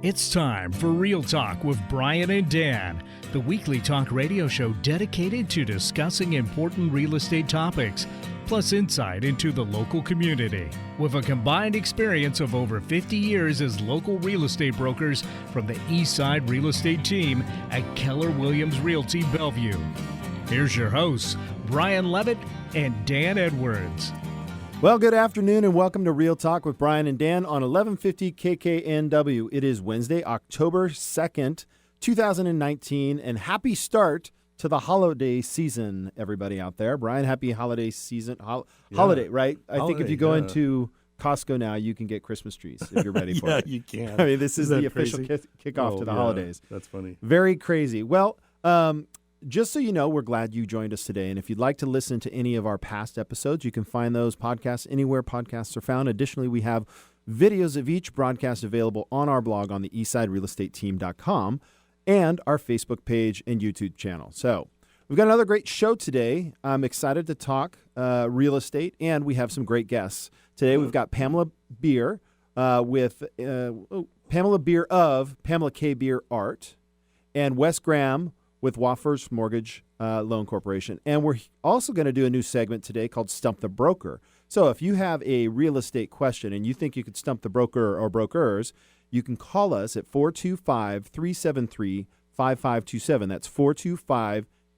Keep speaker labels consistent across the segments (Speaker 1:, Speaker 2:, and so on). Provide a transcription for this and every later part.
Speaker 1: It's time for Real Talk with Brian and Dan, the weekly talk radio show dedicated to discussing important real estate topics, plus insight into the local community. With a combined experience of over 50 years as local real estate brokers from the Eastside Real Estate team at Keller Williams Realty Bellevue. Here's your hosts, Brian Levitt and Dan Edwards.
Speaker 2: Well, good afternoon and welcome to Real Talk with Brian and Dan on 1150 KKNW. It is Wednesday, October 2nd, 2019, and happy start to the holiday season, everybody out there. Brian, happy holiday season. Holiday, right? I think if you go into Costco now, you can get Christmas trees if you're ready for it.
Speaker 3: Yeah, you can.
Speaker 2: I mean, this is the official
Speaker 3: crazy?
Speaker 2: kickoff to the holidays.
Speaker 3: That's funny.
Speaker 2: Very crazy. Well, just so you know, we're glad you joined us today. And if you'd like to listen to any of our past episodes, you can find those podcasts anywhere podcasts are found. Additionally, we have videos of each broadcast available on our blog on the eastsiderealestateteam.com and our Facebook page and YouTube channel. So we've got another great show today. I'm excited to talk real estate, and we have some great guests. Today we've got Pamela Beer with Pamela Beer of Pamela K. Beer Art, and Wes Graham with Waffers Mortgage Loan Corporation. And we're also going to do a new segment today called Stump the Broker. So if you have a real estate question and you think you could stump the broker or brokers, you can call us at 425-373-5527. That's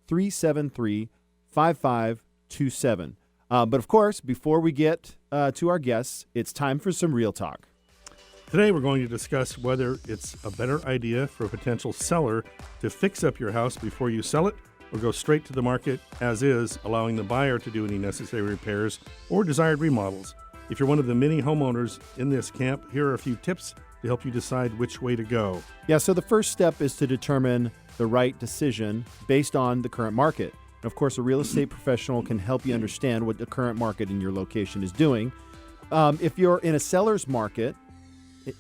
Speaker 2: 425-373-5527. But of course, before we get to our guests, it's time for some Real Talk.
Speaker 3: Today we're going to discuss whether it's a better idea for a potential seller to fix up your house before you sell it or go straight to the market as is, allowing the buyer to do any necessary repairs or desired remodels. If you're one of the many homeowners in this camp, here are a few tips to help you decide which way to go.
Speaker 2: Yeah, so the first step is to determine the right decision based on the current market. And of course, a real estate professional can help you understand what the current market in your location is doing. If you're in a seller's market,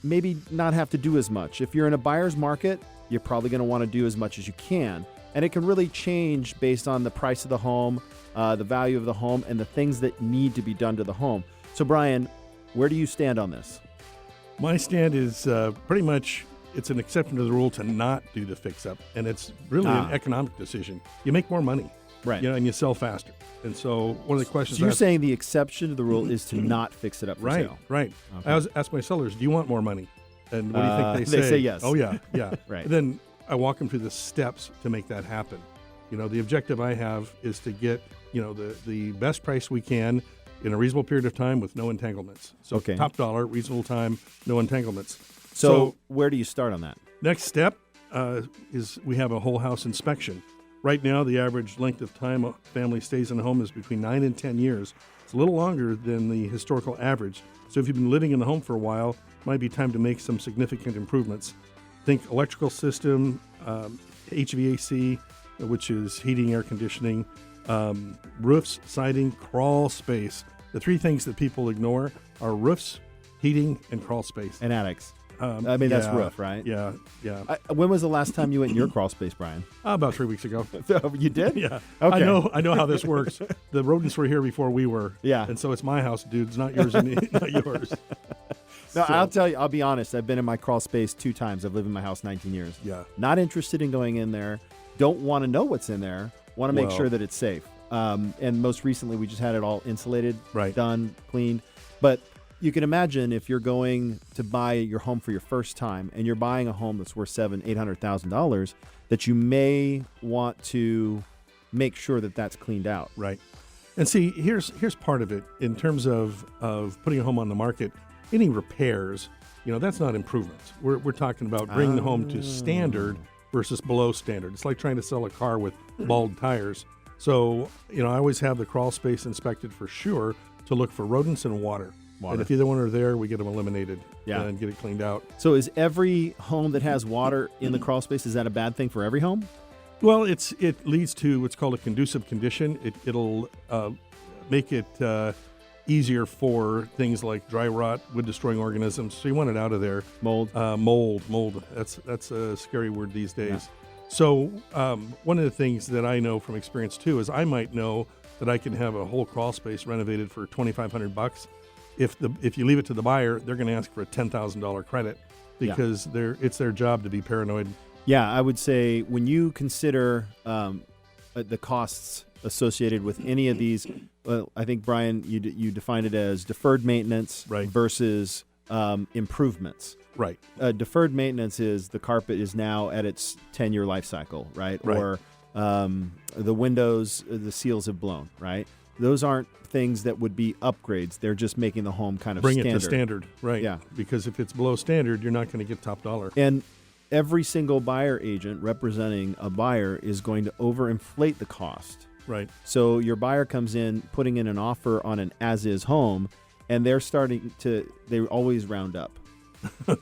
Speaker 2: maybe not have to do as much. If you're in a buyer's market, you're probably going to want to do as much as you can. And it can really change based on the price of the home, the value of the home, and the things that need to be done to the home. So, Brian, where do you stand on this?
Speaker 3: My stand is pretty much it's an exception to the rule to not do the fix-up, and it's really an economic decision. You make more money,
Speaker 2: right?
Speaker 3: And you sell faster. And so one of the questions...
Speaker 2: So you're saying the exception to the rule is to not fix it up for sale?
Speaker 3: Right. Okay. I always ask my sellers, do you want more money? And what do you think they say?
Speaker 2: They say yes.
Speaker 3: Oh, yeah.
Speaker 2: Right.
Speaker 3: And then I walk them through the steps to make that happen. The objective I have is to get, the best price we can in a reasonable period of time with no entanglements. So top dollar, reasonable time, no entanglements.
Speaker 2: So where do you start on that?
Speaker 3: Next step is we have a whole house inspection. Right now, the average length of time a family stays in a home is between 9 and 10 years. It's a little longer than the historical average. So if you've been living in the home for a while, it might be time to make some significant improvements. Think electrical system, HVAC, which is heating, air conditioning, roofs, siding, crawl space. The three things that people ignore are roofs, heating, and crawl space.
Speaker 2: And attics. That's roof, right?
Speaker 3: Yeah.
Speaker 2: When was the last time you went in your crawl space, Brian?
Speaker 3: About 3 weeks ago.
Speaker 2: You did?
Speaker 3: Yeah.
Speaker 2: Okay.
Speaker 3: I know how this works. The rodents were here before we were.
Speaker 2: Yeah.
Speaker 3: And so it's my house, dudes, not yours and not yours.
Speaker 2: No, I'll tell you, I'll be honest. I've been in my crawl space 2 times. I've lived in my house 19 years.
Speaker 3: Yeah.
Speaker 2: Not interested in going in there. Don't want to know what's in there. Want to make sure that it's safe. And most recently, we just had it all insulated, done, cleaned. But you can imagine if you're going to buy your home for your first time and you're buying a home that's worth $700,000-$800,000, that you may want to make sure that that's cleaned out.
Speaker 3: Right. And see, here's part of it in terms of putting a home on the market. Any repairs, that's not improvements. We're talking about bringing the home to standard versus below standard. It's like trying to sell a car with bald tires. So, I always have the crawl space inspected for sure to look for rodents and water. And if either one are there, we get them eliminated and get it cleaned out.
Speaker 2: So is every home that has water in the crawl space, is that a bad thing for every home?
Speaker 3: Well, it leads to what's called a conducive condition. It'll make it easier for things like dry rot, wood-destroying organisms. So you want it out of there.
Speaker 2: Mold.
Speaker 3: Mold. That's a scary word these days. Yeah. So one of the things that I know from experience, too, is I might know that I can have a whole crawl space renovated for $2,500. if you leave it to the buyer, they're going to ask for a $10,000 credit because it's their job to be paranoid.
Speaker 2: Yeah, I would say when you consider the costs associated with any of these, I think, Brian, you defined it as deferred maintenance versus improvements.
Speaker 3: Right.
Speaker 2: Deferred maintenance is the carpet is now at its 10-year life cycle, right? Or the windows, the seals have blown, right? Those aren't things that would be upgrades. They're just making the home kind of
Speaker 3: bring
Speaker 2: standard.
Speaker 3: It to standard, right?
Speaker 2: Yeah.
Speaker 3: Because if it's below standard, you're not going to get top dollar.
Speaker 2: And every single buyer agent representing a buyer is going to overinflate the cost.
Speaker 3: Right.
Speaker 2: So your buyer comes in, putting in an offer on an as-is home, and they always round up.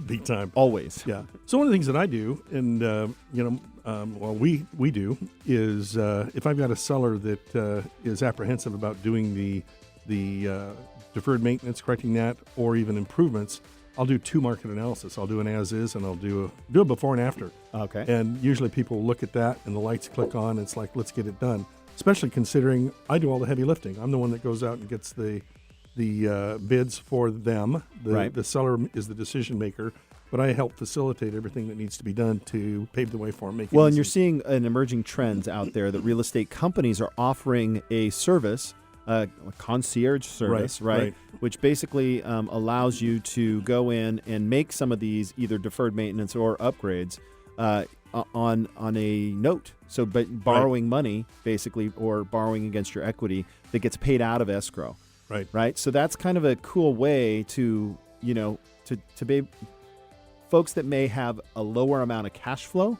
Speaker 3: Big time.
Speaker 2: Always.
Speaker 3: Yeah. So one of the things that I do, and we do, is if I've got a seller that is apprehensive about doing the deferred maintenance, correcting that, or even improvements, I'll do 2 market analysis. I'll do an as-is, and I'll do a before and after.
Speaker 2: Okay.
Speaker 3: And usually people look at that, and the lights click on. And it's like, let's get it done. Especially considering I do all the heavy lifting. I'm the one that goes out and gets the bids for them. The seller is the decision maker, but I help facilitate everything that needs to be done to pave the way for them.
Speaker 2: Well, and you're seeing an emerging trends out there that real estate companies are offering a service, a concierge service, right? Which basically allows you to go in and make some of these either deferred maintenance or upgrades on a note. So, but borrowing money basically, or borrowing against your equity that gets paid out of escrow. Right. So that's kind of a cool way to be folks that may have a lower amount of cash flow,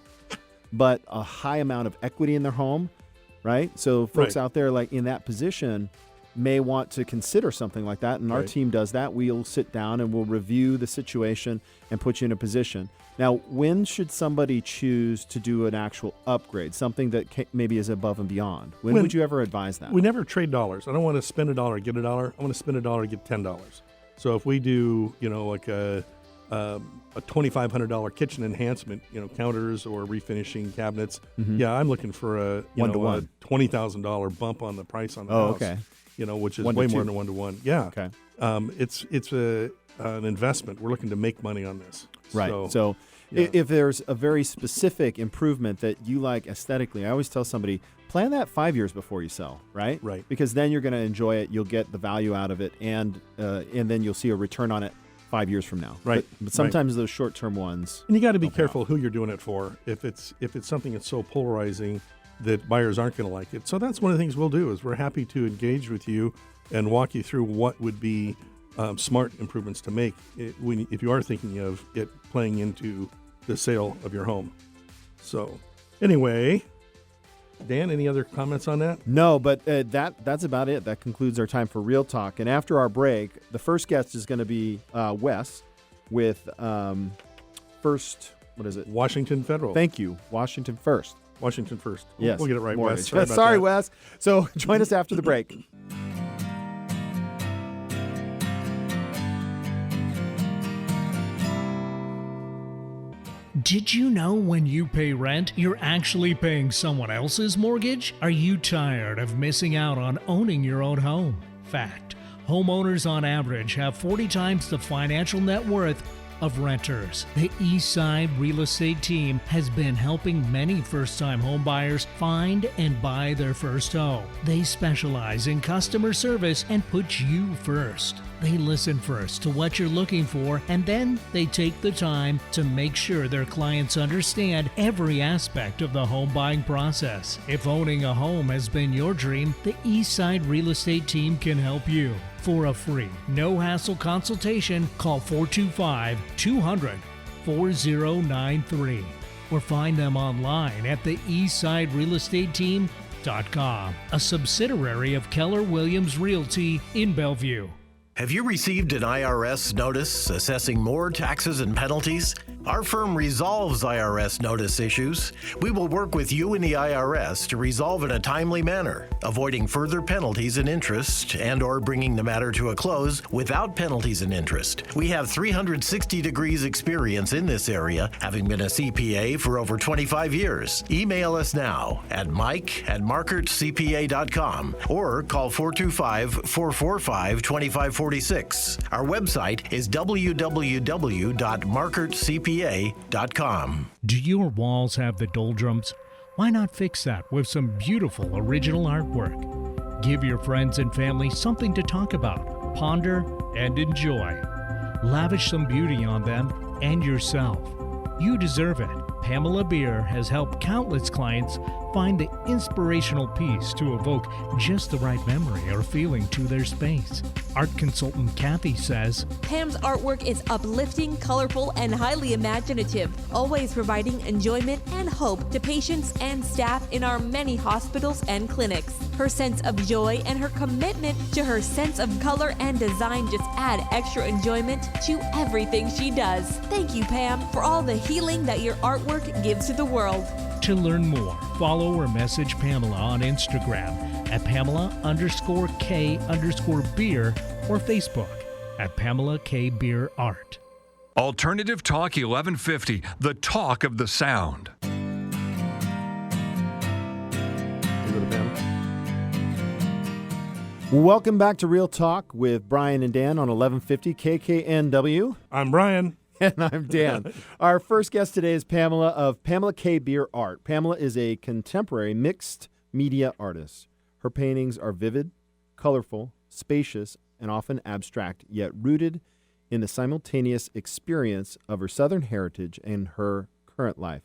Speaker 2: but a high amount of equity in their home. Right. So folks out there like in that position may want to consider something like that. And our team does that. We'll sit down and we'll review the situation and put you in a position. Now, when should somebody choose to do an actual upgrade, something that maybe is above and beyond? When would you ever advise that?
Speaker 3: We never trade dollars. I don't want to spend $1, get $1. I want to spend $1, get $10. So if we do, like a $2,500 kitchen enhancement, counters or refinishing cabinets, I'm looking for a $20,000 bump on the price on the house.
Speaker 2: Okay.
Speaker 3: Which is way more than 1-to-1. Yeah.
Speaker 2: Okay.
Speaker 3: It's an investment. We're looking to make money on this.
Speaker 2: Right. So if there's a very specific improvement that you like aesthetically, I always tell somebody, plan that 5 years before you sell, right?
Speaker 3: Right.
Speaker 2: Because then you're going to enjoy it. You'll get the value out of it, and then you'll see a return on it 5 years from now.
Speaker 3: Right.
Speaker 2: But sometimes those short-term ones.
Speaker 3: And you got to be careful who you're doing it for. If it's something that's so polarizing that buyers aren't going to like it. So that's one of the things we'll do is we're happy to engage with you and walk you through what would be smart improvements to make if you are thinking of it playing into the sale of your home. So anyway, Dan, any other comments on that?
Speaker 2: No, but that's about it. That concludes our time for Real Talk. And after our break, the first guest is going to be Wes with First, what is it?
Speaker 3: Washington Federal.
Speaker 2: Thank you. Washington First.
Speaker 3: Washington First.
Speaker 2: Yes.
Speaker 3: We'll get it right,
Speaker 2: Mortgage.
Speaker 3: Wes.
Speaker 2: Sorry, Wes. So join us after the break.
Speaker 1: Did you know when you pay rent, you're actually paying someone else's mortgage? Are you tired of missing out on owning your own home? Fact: homeowners on average have 40 times the financial net worth of renters. The Eastside Real Estate Team has been helping many first-time homebuyers find and buy their first home. They specialize in customer service and put you first. They listen first to what you're looking for, and then they take the time to make sure their clients understand every aspect of the home buying process. If owning a home has been your dream, the Eastside Real Estate Team can help you. For a free, no-hassle consultation, call 425-200-4093 or find them online at the eastsiderealestateteam.com, a subsidiary of Keller Williams Realty in Bellevue.
Speaker 4: Have you received an IRS notice assessing more taxes and penalties? Our firm resolves IRS notice issues. We will work with you and the IRS to resolve in a timely manner, avoiding further penalties and interest and/or bringing the matter to a close without penalties and interest. We have 360 degrees experience in this area, having been a CPA for over 25 years. Email us now at mike@markertcpa.com or call 425-445-2546. Our website is www.markertcpa.com.
Speaker 1: Do your walls have the doldrums? Why not fix that with some beautiful original artwork? Give your friends and family something to talk about, ponder, and enjoy. Lavish some beauty on them and yourself. You deserve it. Pamela Beer has helped countless clients find the inspirational piece to evoke just the right memory or feeling to their space. Art consultant Kathy says,
Speaker 5: Pam's artwork is uplifting, colorful, and highly imaginative, always providing enjoyment and hope to patients and staff in our many hospitals and clinics. Her sense of joy and her commitment to her sense of color and design just add extra enjoyment to everything she does. Thank you, Pam, for all the healing that your artwork gives to the world.
Speaker 1: to learn more, follow or message Pamela on Instagram at Pamela_K_beer or Facebook at Pamela K. Beer Art.
Speaker 6: Alternative Talk 1150, the talk of the sound.
Speaker 2: Welcome back to Real Talk with Brian and Dan on 1150 KKNW.
Speaker 3: I'm Brian.
Speaker 2: And I'm Dan. Our first guest today is Pamela of Pamela K. Beer Art. Pamela is a contemporary mixed media artist. Her paintings are vivid, colorful, spacious, and often abstract, yet rooted in the simultaneous experience of her Southern heritage and her current life.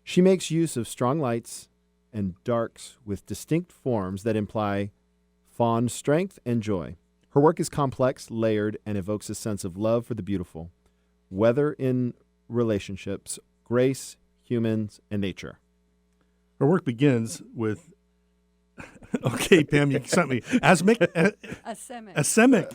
Speaker 2: She makes use of strong lights and darks with distinct forms that imply fond strength and joy. Her work is complex, layered, and evokes a sense of love for the beautiful, whether in relationships, grace, humans, and nature.
Speaker 3: Her work begins with, okay, Pam, you sent me. Asemic.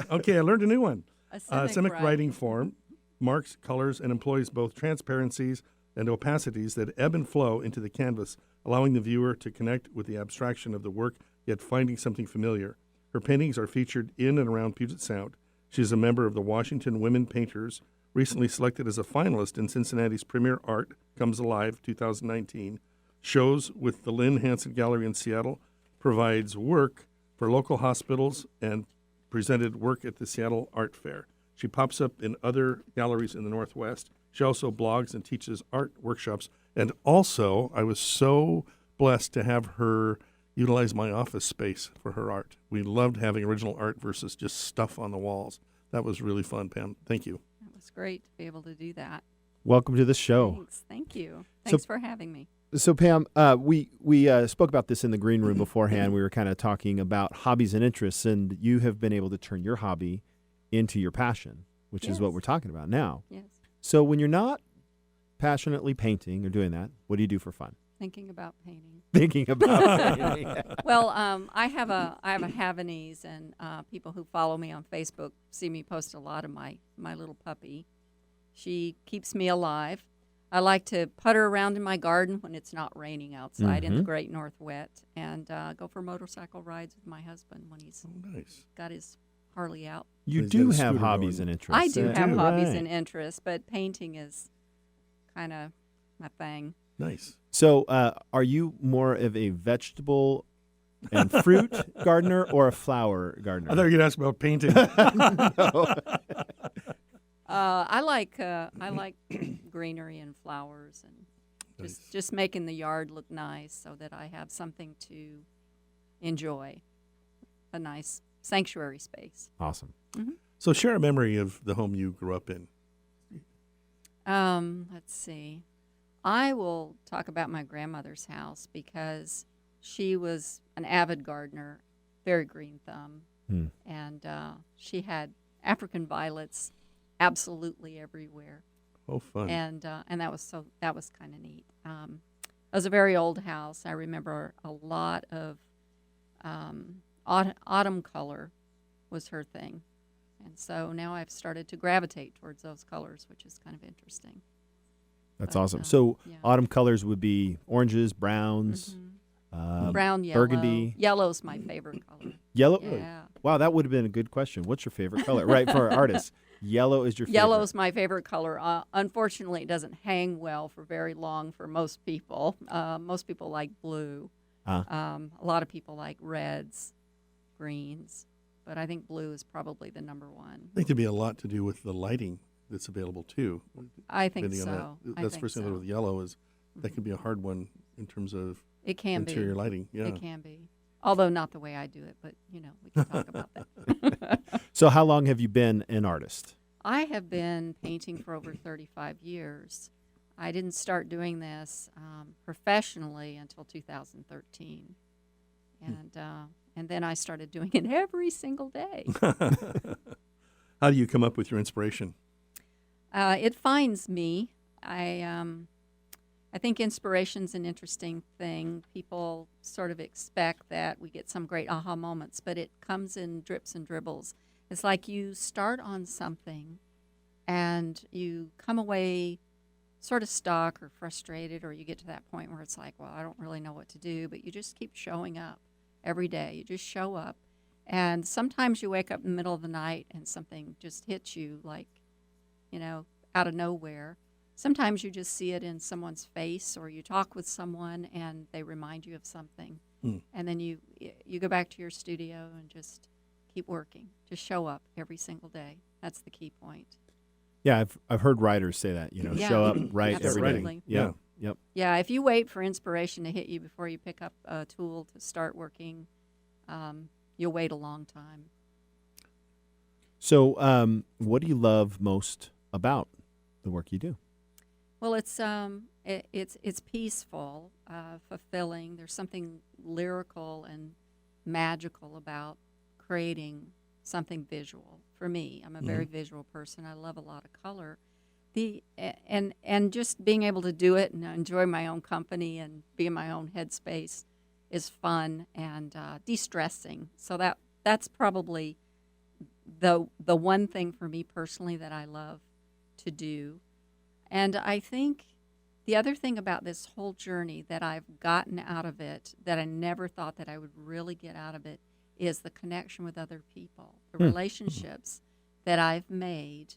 Speaker 3: Okay, I learned a new one. Asemic writing form marks, colors, and employs both transparencies and opacities that ebb and flow into the canvas, allowing the viewer to connect with the abstraction of the work, yet finding something familiar. Her paintings are featured in and around Puget Sound. She is a member of the Washington Women Painters, recently selected as a finalist in Cincinnati's Premier Art Comes Alive 2019. Shows with the Lynn Hansen Gallery in Seattle, provides work for local hospitals, and presented work at the Seattle Art Fair. She pops up in other galleries in the Northwest. She also blogs and teaches art workshops. And also, I was so blessed to have her utilize my office space for her art. We loved having original art versus just stuff on the walls. That was really fun, Pam. Thank you.
Speaker 7: It was great to be able to do that.
Speaker 2: Welcome to the show.
Speaker 7: Thanks. Thank you. Thanks for having me.
Speaker 2: So, Pam, we spoke about this in the green room beforehand. We were kind of talking about hobbies and interests, and you have been able to turn your hobby into your passion, which is what we're talking about now.
Speaker 7: Yes.
Speaker 2: So when you're not passionately painting or doing that, what do you do for fun?
Speaker 7: Thinking about painting.
Speaker 2: Thinking about painting.
Speaker 7: Well, I have a Havanese, and people who follow me on Facebook see me post a lot of my little puppy. She keeps me alive. I like to putter around in my garden when it's not raining outside in the great north wet, and go for motorcycle rides with my husband when he's got his Harley out.
Speaker 2: You do have hobbies and interests.
Speaker 7: I do have hobbies and interests, but painting is kind of my thing.
Speaker 3: Nice.
Speaker 2: So are you more of a vegetable and fruit gardener or a flower gardener?
Speaker 3: I thought you were going to ask about painting.
Speaker 2: No.
Speaker 7: I like greenery and flowers and just making the yard look nice so that I have something to enjoy, a nice sanctuary space.
Speaker 2: Awesome.
Speaker 7: Mm-hmm.
Speaker 3: So share a memory of the home you grew up in.
Speaker 7: Let's see. I will talk about my grandmother's house because she was an avid gardener, very green thumb, and she had African violets absolutely everywhere.
Speaker 3: Oh, fun!
Speaker 7: And that was kind of neat. It was a very old house. I remember a lot of autumn color was her thing, and so now I've started to gravitate towards those colors, which is kind of interesting.
Speaker 2: That's
Speaker 7: But,
Speaker 2: awesome. So
Speaker 7: yeah.
Speaker 2: autumn colors would be oranges, browns,
Speaker 7: Brown, yellow.
Speaker 2: burgundy.
Speaker 7: Yellow's my favorite color.
Speaker 2: Yellow.
Speaker 7: Yeah.
Speaker 2: Wow, that would have been a good question. What's your favorite color? Right, for our artists. Yellow is your favorite.
Speaker 7: Yellow's my favorite color. Unfortunately, it doesn't hang well for very long for most people. Most people like blue. A lot of people like reds, greens, but I think blue is probably the number one.
Speaker 3: I think there'd be a lot to do with the lighting that's available too.
Speaker 7: I think
Speaker 3: depending on
Speaker 7: so.
Speaker 3: that. That's the first thing I thought with yellow is that could be a hard one in terms of
Speaker 7: It can
Speaker 3: interior
Speaker 7: be.
Speaker 3: lighting. Yeah.
Speaker 7: It can be. Although not the way I do it, but we can talk about that.
Speaker 2: So how long have you been an artist?
Speaker 7: I have been painting for over 35 years. I didn't start doing this professionally until 2013, and then I started doing it every single day.
Speaker 3: How do you come up with your inspiration?
Speaker 7: It finds me. I think inspiration's an interesting thing. People sort of expect that we get some great aha moments, but it comes in drips and dribbles. It's like you start on something and you come away sort of stuck or frustrated, or you get to that point where it's like, well, I don't really know what to do, but you just keep showing up every day. You just show up. And sometimes you wake up in the middle of the night and something just hits you like, out of nowhere. Sometimes you just see it in someone's face, or you talk with someone and they remind you of something. And then you go back to your studio and just keep working. Just show up every single day. That's the key point.
Speaker 2: Yeah, I've heard writers say that,
Speaker 7: Yeah.
Speaker 2: show up, write every day.
Speaker 7: Absolutely.
Speaker 2: Yeah. Yep.
Speaker 7: Yeah, if you wait for inspiration to hit you before you pick up a tool to start working, you'll wait a long time.
Speaker 2: So what do you love most about the work you do?
Speaker 7: Well, it's peaceful, fulfilling. There's something lyrical and magical about creating something visual. For me, I'm a very visual person. I love a lot of color. And just being able to do it and enjoy my own company and be in my own headspace is fun and de-stressing. So that's probably the one thing for me personally that I love to do. And I think the other thing about this whole journey that I've gotten out of it that I never thought that I would really get out of it is the connection with other people, the relationships that I've made,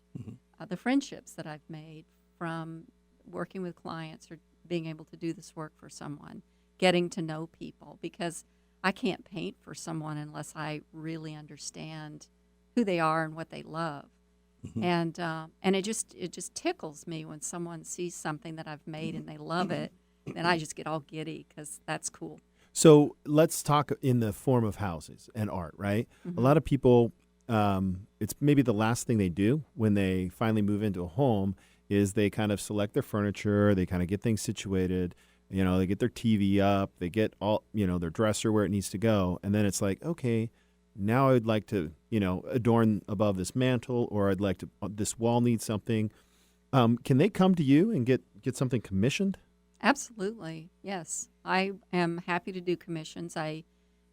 Speaker 7: the friendships that I've made from working with clients or being able to do this work for someone, getting to know people, because I can't paint for someone unless I really understand who they are and what they love. And it just tickles me when someone sees something that I've made and they love it, then I just get all giddy because that's cool.
Speaker 2: So let's talk in the form of houses and art, right? A lot of people, it's maybe the last thing they do when they finally move into a home is they kind of select their furniture, they kind of get things situated, they get their TV up, they get all, their dresser where it needs to go. And then it's like, okay, now I'd like to, adorn above this mantle, or I'd like to, this wall needs something. Can they come to you and get something commissioned?
Speaker 7: Absolutely, yes. I am happy to do commissions. I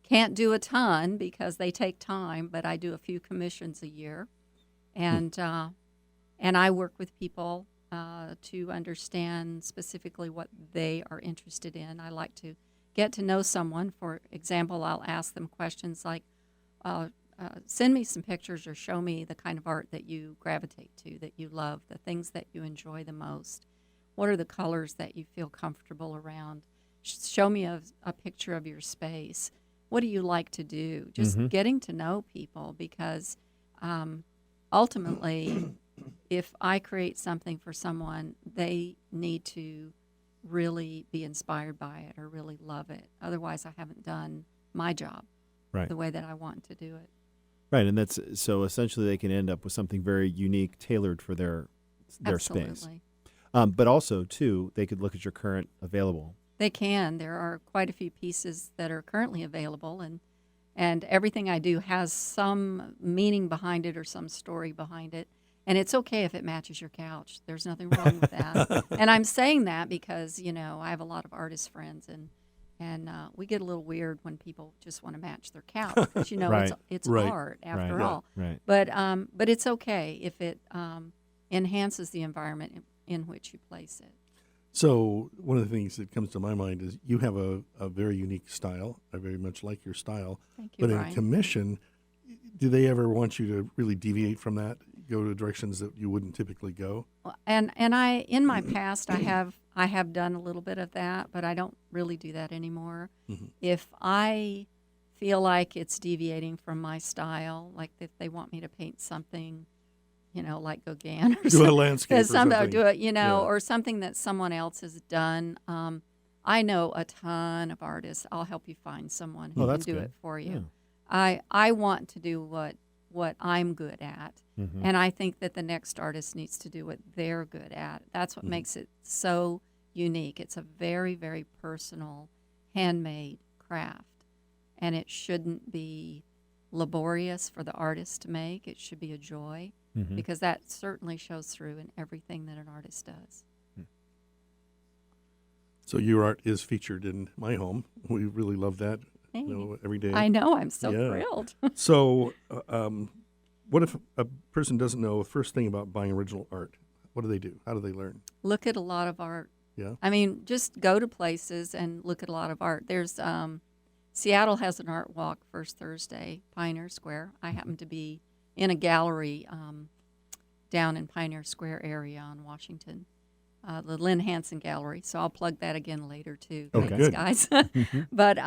Speaker 7: can't do a ton because they take time, but I do a few commissions a year. And I work with people to understand specifically what they are interested in. I like to get to know someone. For example, I'll ask them questions like, send me some pictures or show me the kind of art that you gravitate to, that you love, the things that you enjoy the most. What are the colors that you feel comfortable around? Show me a picture of your space. What do you like to do? Just getting to know people, because ultimately, if I create something for someone, they need to really be inspired by it or really love it. Otherwise, I haven't done my job the way that I want to do it.
Speaker 2: Right, and that's so essentially they can end up with something very unique, tailored for their
Speaker 7: Absolutely.
Speaker 2: space. But also, too, they could look at your current available.
Speaker 7: They can. There are quite a few pieces that are currently available, and everything I do has some meaning behind it or some story behind it. And it's okay if it matches your couch. There's nothing wrong with that. And I'm saying that because, I have a lot of artist friends, and we get a little weird when people just want to match their couch because, it's art after all.
Speaker 2: Right.
Speaker 7: But it's okay if it enhances the environment in which you place it.
Speaker 3: So one of the things that comes to my mind is you have a very unique style. I very much like your style.
Speaker 7: Thank you,
Speaker 3: But
Speaker 7: Brian.
Speaker 3: in commission, do they ever want you to really deviate from that, go to directions that you wouldn't typically go?
Speaker 7: And I in my past I have done a little bit of that, but I don't really do that anymore. If I feel like it's deviating from my style, like if they want me to paint something, like Gauguin or
Speaker 3: Do a landscape or something.
Speaker 7: do it,
Speaker 3: Yeah.
Speaker 7: or something that someone else has done. I know a ton of artists. I'll help you find someone who
Speaker 2: Oh,
Speaker 7: can
Speaker 2: that's
Speaker 7: do
Speaker 2: good.
Speaker 7: it for you. I want to do what I'm good at. And I think that the next artist needs to do what they're good at. That's what makes it so unique. It's a very, very personal, handmade craft. And it shouldn't be laborious for the artist to make. It should be a joy, because that certainly shows through in everything that an artist does.
Speaker 3: So your art is featured in my home. We really love that.
Speaker 7: Hey.
Speaker 3: Every day.
Speaker 7: I know. I'm so
Speaker 3: Yeah.
Speaker 7: thrilled.
Speaker 3: So, what if a person doesn't know the first thing about buying original art? What do they do? How do they learn?
Speaker 7: Look at a lot of art.
Speaker 3: Yeah.
Speaker 7: I mean, just go to places and look at a lot of art. There's Seattle has an art walk first Thursday, Pioneer Square. I happen to be in a gallery down in Pioneer Square area on Washington, the Lynn Hansen Gallery. So I'll plug that again later too.
Speaker 3: Okay.
Speaker 7: Thanks,
Speaker 3: Good.
Speaker 7: guys. But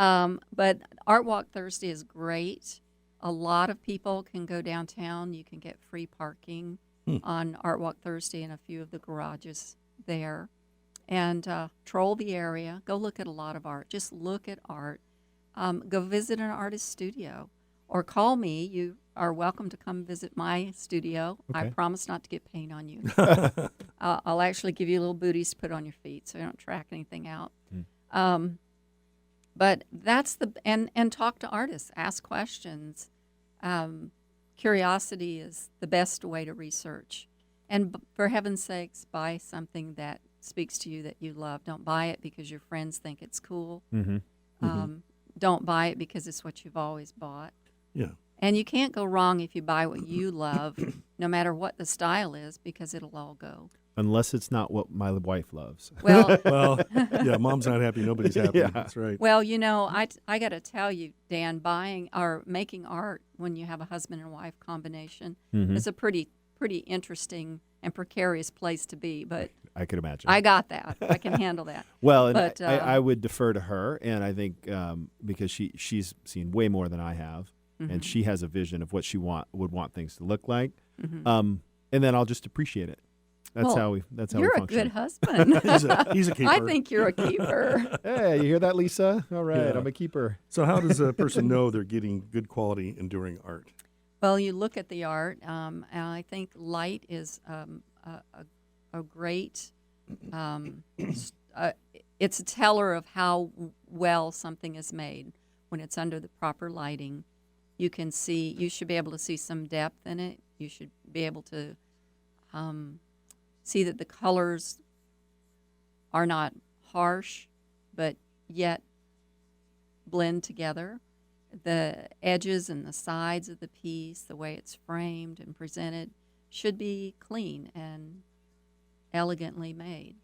Speaker 7: Art Walk Thursday is great. A lot of people can go downtown. You can get free parking on Art Walk Thursday in a few of the garages there. And troll the area. Go look at a lot of art. Just look at art. Go visit an artist studio or call me. You are welcome to come visit my studio. I
Speaker 2: Okay.
Speaker 7: promise not to get paint on you. I'll actually give you little booties to put on your feet so you don't track anything out. But that's and talk to artists, ask questions. Curiosity is the best way to research. And for heaven's sakes, buy something that speaks to you that you love. Don't buy it because your friends think it's cool. Don't buy it because it's what you've always bought.
Speaker 3: Yeah.
Speaker 7: And you can't go wrong if you buy what you love, no matter what the style is, because it'll all go.
Speaker 2: Unless it's not what my wife loves.
Speaker 7: Well,
Speaker 3: Well, yeah, mom's not happy, nobody's happy.
Speaker 2: Yeah.
Speaker 3: That's right.
Speaker 7: well, I got to tell you, Dan, buying or making art when you have a husband and wife combination is a pretty interesting and precarious place to be. But
Speaker 2: I could imagine.
Speaker 7: I got that. I can handle that.
Speaker 2: Well, and
Speaker 7: But,
Speaker 2: I would defer to her, and I think because she's seen way more than I have, and she has a vision of what she would want things to look like, and then I'll just appreciate it. That's
Speaker 7: Well,
Speaker 2: how we. That's how
Speaker 7: You're
Speaker 2: we
Speaker 7: a
Speaker 2: function.
Speaker 7: good husband.
Speaker 3: He's a keeper.
Speaker 7: I think you're a keeper.
Speaker 2: Hey, you hear that, Lisa? All right,
Speaker 3: Yeah.
Speaker 2: I'm a keeper.
Speaker 3: So how does a person know they're getting good quality, enduring art?
Speaker 7: Well, you look at the art, and I think light is a great. It's a teller of how well something is made when it's under the proper lighting. You can see. You should be able to see some depth in it. You should be able to see that the colors are not harsh, but yet blend together. The edges and the sides of the piece, the way it's framed and presented, should be clean and elegantly made.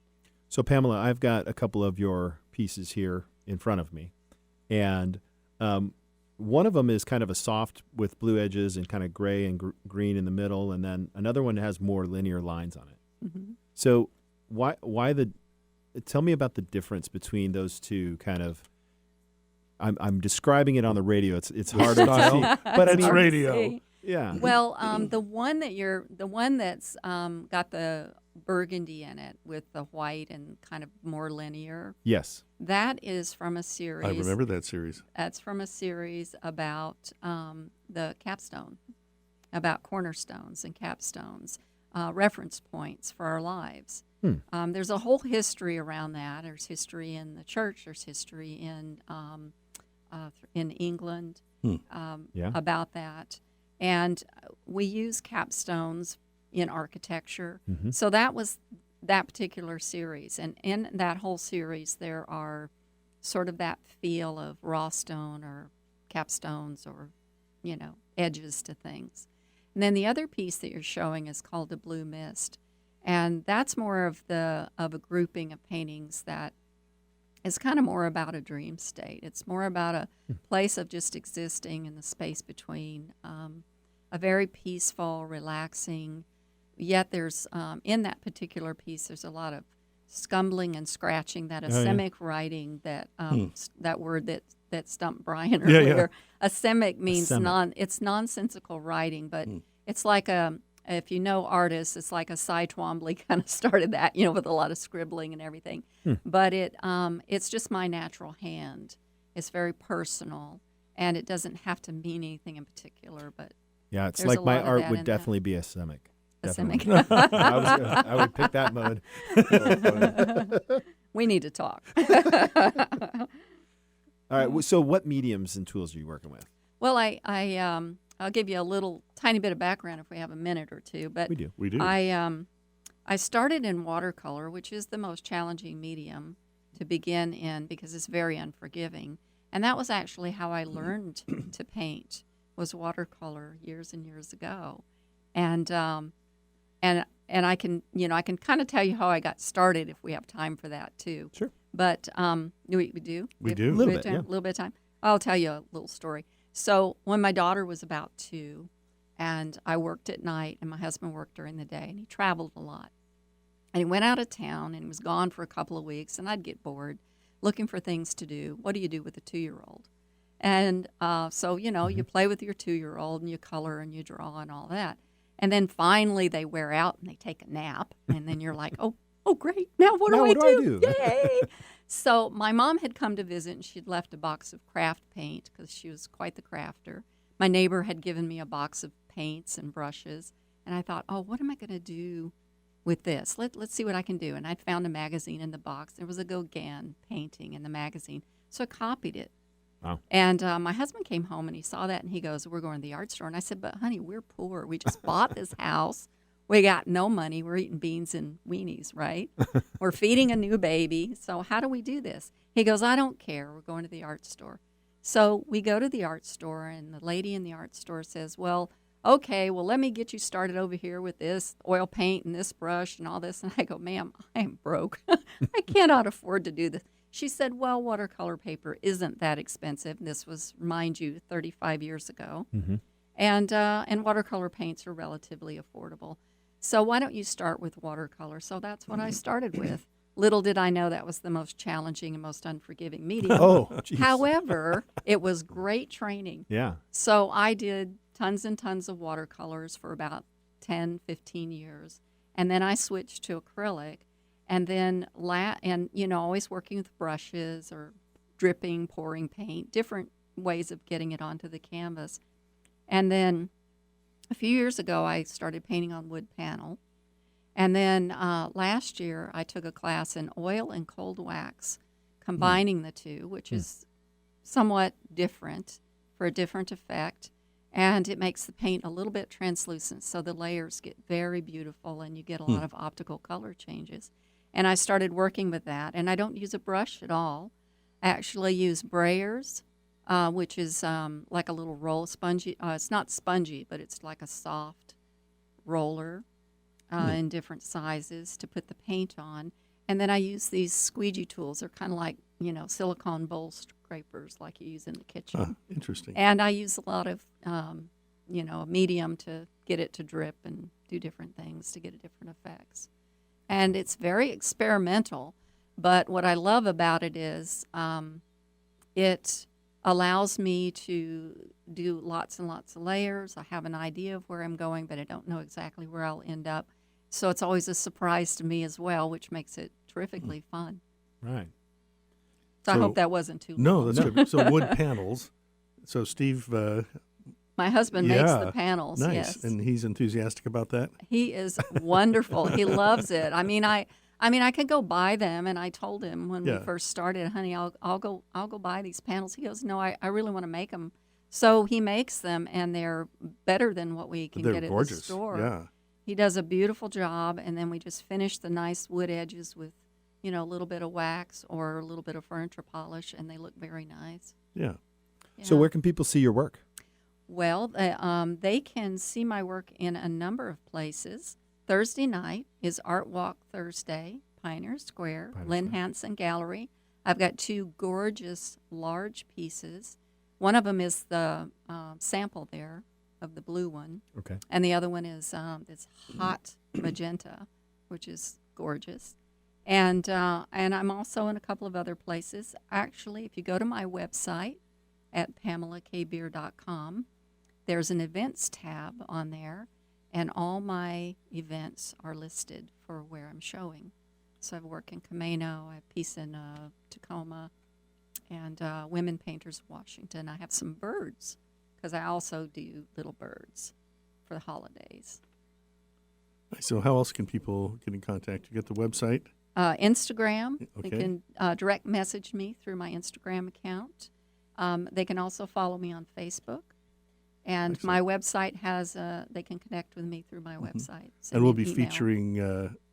Speaker 2: So, Pamela, I've got a couple of your pieces here in front of me, and one of them is kind of a soft with blue edges and kind of gray and green in the middle, and then another one has more linear lines on it. So, why tell me about the difference between those two kind of. I'm describing it on the radio. It's harder to see, but I
Speaker 3: It's
Speaker 2: mean,
Speaker 3: radio.
Speaker 7: See?
Speaker 2: yeah.
Speaker 7: Well, the one that's got the burgundy in it with the white and kind of more linear.
Speaker 2: Yes.
Speaker 7: That is from a series.
Speaker 3: I remember that series.
Speaker 7: That's from a series about the capstone, about cornerstones and capstones, reference points for our lives. There's a whole history around that. There's history in the church. There's history in England about that. And we use capstones in architecture. So that was that particular series. And in that whole series, there are sort of that feel of raw stone or capstones or, edges to things. And then the other piece that you're showing is called a blue mist. And that's more of a grouping of paintings that is kind of more about a dream state. It's more about a place of just existing in the space between, a very peaceful, relaxing, yet there's, in that particular piece, there's a lot of scumbling and scratching, that asemic writing, that that word that stumped Brian earlier. Asemic means it's nonsensical writing, but it's like if you know artists, it's like a Cy Twombly kind of started that, with a lot of scribbling and everything. But it's just my natural hand. It's very personal, and it doesn't have to mean anything in particular. But
Speaker 2: yeah, it's
Speaker 7: there's
Speaker 2: like my art would
Speaker 7: in
Speaker 2: definitely be asemic.
Speaker 7: Asemic.
Speaker 2: I would pick that mode.
Speaker 7: We need to talk.
Speaker 2: All right. So, what mediums and tools are you working with?
Speaker 7: Well, I'll give you a little tiny bit of background if we have a minute or two. But
Speaker 2: We do.
Speaker 7: I started in watercolor, which is the most challenging medium to begin in because it's very unforgiving. And that was actually how I learned to paint, was watercolor years and years ago. And I can kind of tell you how I got started if we have time for that too.
Speaker 2: Sure.
Speaker 7: But we do.
Speaker 3: We do.
Speaker 2: A little bit,
Speaker 7: A little bit of time. I'll tell you a little story. So when my daughter was about 2, and I worked at night, and my husband worked during the day, and he traveled a lot. And he went out of town and was gone for a couple of weeks, and I'd get bored looking for things to do. What do you do with a 2-year-old? And so, you play with your 2-year-old, and you color and you draw and all that. And then finally they wear out and they take a nap. And then you're like, oh, great. Now what do I do? Yay. So my mom had come to visit, and she'd left a box of craft paint because she was quite the crafter. My neighbor had given me a box of paints and brushes. And I thought, oh, what am I going to do with this? Let's see what I can do. And I'd found a magazine in the box. There was a Gauguin painting in the magazine. So I copied it.
Speaker 2: Wow.
Speaker 7: And my husband came home and he saw that and he goes, we're going to the art store. And I said, but honey, we're poor. We just bought this house. We got no money. We're eating beans and weenies, right? We're feeding a new baby. So how do we do this? He goes, I don't care. We're going to the art store. So we go to the art store, and the lady in the art store says, well, okay, well, let me get you started over here with this oil paint and this brush and all this. And I go, ma'am, I am broke. I cannot afford to do this. She said, well, watercolor paper isn't that expensive. This was, mind you, 35 years ago.
Speaker 2: Mm-hmm.
Speaker 7: And watercolor paints are relatively affordable. So why don't you start with watercolor? So that's what I started with. Little did I know that was the most challenging and most unforgiving medium.
Speaker 2: Oh, geez.
Speaker 7: However, it was great training.
Speaker 2: Yeah.
Speaker 7: So I did tons and tons of watercolors for about 10, 15 years. And then I switched to acrylic. And then, always working with brushes or dripping, pouring paint, different ways of getting it onto the canvas. And then a few years ago, I started painting on wood panel. And then last year, I took a class in oil and cold wax, combining the two, which is somewhat different for a different effect. And it makes the paint a little bit translucent, so the layers get very beautiful, and you get a lot of optical color changes. And I started working with that. And I don't use a brush at all. I actually use brayers, which is like a little roll, spongy. It's not spongy, but it's like a soft roller in different sizes to put the paint on. And then I use these squeegee tools. They're kind of like, silicone bowl scrapers like you use in the kitchen.
Speaker 3: Interesting.
Speaker 7: And I use a lot of, a medium to get it to drip and do different things to get different effects. And it's very experimental, but what I love about it is it allows me to do lots and lots of layers. I have an idea of where I'm going, but I don't know exactly where I'll end up. So it's always a surprise to me as well, which makes it terrifically fun.
Speaker 2: Right.
Speaker 7: So I hope that wasn't too long.
Speaker 3: No, that's good. So wood panels. So Steve...
Speaker 7: my husband makes the panels.
Speaker 3: Nice.
Speaker 7: Yes.
Speaker 3: And he's enthusiastic about that?
Speaker 7: He is wonderful. He loves it. I mean, I could go buy them, and I told him when we first started, honey, I'll go buy these panels. He goes, no, I really want to make them. So he makes them, and they're better than what we can get at
Speaker 3: gorgeous.
Speaker 7: the store.
Speaker 3: Yeah.
Speaker 7: He does a beautiful job, and then we just finish the nice wood edges with, a little bit of wax or a little bit of furniture polish, and they look very nice.
Speaker 3: Yeah.
Speaker 2: So where can people see your work?
Speaker 7: Well, they can see my work in a number of places. Thursday night is Art Walk Thursday, Pioneer Square, Lynn Hansen Gallery. I've got 2 gorgeous large pieces. One of them is the sample there of the blue one.
Speaker 2: Okay.
Speaker 7: And the other one is this hot magenta, which is gorgeous. And I'm also in a couple of other places. Actually, if you go to my website at pamelakbeer.com, there's an events tab on there, and all my events are listed for where I'm showing. So I have work in Camino, I have a piece in Tacoma, and Women Painters of Washington. I have some birds, because I also do little birds for the holidays.
Speaker 3: So how else can people get in contact? You get the website?
Speaker 7: Instagram.
Speaker 3: Okay.
Speaker 7: They can direct message me through my Instagram account. They can also follow me on Facebook. And my website has, they can connect with me through my website.
Speaker 3: And we'll be featuring